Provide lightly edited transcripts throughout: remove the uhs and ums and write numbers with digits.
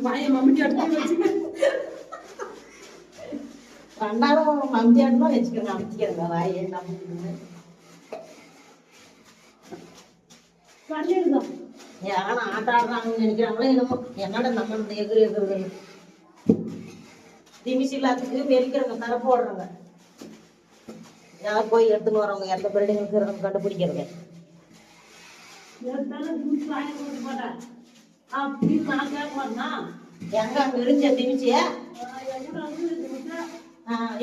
வாயை மம்மிட்டி அடுத்து வச்சுக்க. ரெண்டாலும் மம்மிட்டி அடுத்து தான் வச்சுக்கிறேன். அமைச்சிக்கிறேங்க வாயை நம்பிட்டு பண்ணிடுதான். யாரும் ஆட்ட ஆடுறாங்கன்னு நினைக்கிறாங்களோ என்னமோ. என்னடா நம்ம எகுறது திமிசி எல்லாத்துக்கு வெறிக்கிறவங்க தர போடுறாங்க. யார் போய் எடுத்துன்னு வரவங்க எந்த பில்டிங் இருக்கிறவங்க கண்டுபிடிக்கிறது. எங்க அங்க இருந்துச்ச திமிச்சிய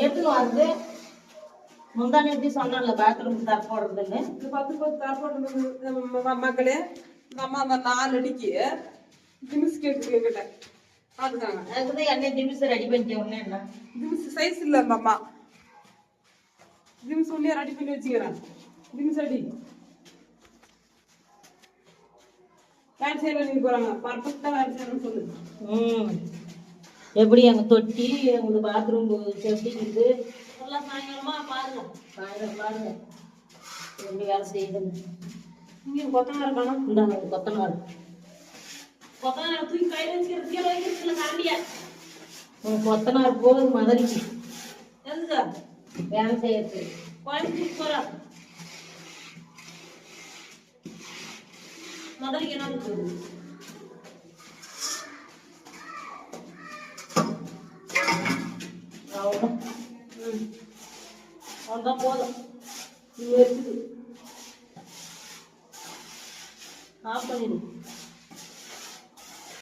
எடுத்துன்னு வருது. முந்தானே எப்படி சொன்னால பாத்ரூம் தர போடுறதுன்னு 10 தர போடுறது மக்களே. நம்ம அந்த 4 அடிக்கு திமிஸ் கேட்டுக்கிட்ட அதுக்காங்க. அதுக்குதான் என்ன திமிஸ் ரெடி பண்ணிக்க ஒண்ணு. என்ன திமிஸ் சைஸ் இல்ல அம்மா. திமிஸ் ஒன்னே ரெடி பண்ணி வச்சுக்கிறேன். திமிஸ் அடி வேலை செய்ய நீங்க போறாங்க. பர்ஃபெக்டா வேலை செய்யணும்னு சொல்லு. எப்படி அங்க தொட்டி உங்களுக்கு பாத்ரூம் சேஃப்டி இருக்குது எல்லாம் சாயங்காலமா பாருங்க. சாயங்காலம் பாருங்க எப்படி வேலை செய்யுதுன்னு. இங்க கொத்தனார் காணும். இந்தாங்க கொத்தனார். கொத்தனார் தூக்கி கையில வச்சுக்கிறதுல கரண்டியா கொத்தனார் போகுது மதுரைக்கு. எதுக்கா வேலை செய்யறது கோயம்புத்தூர் போறா. மதுரைக்கு என்ன போகுது? அவ்வளோதான் போதும். இருக்குது ஆஃப் பண்ணிடு.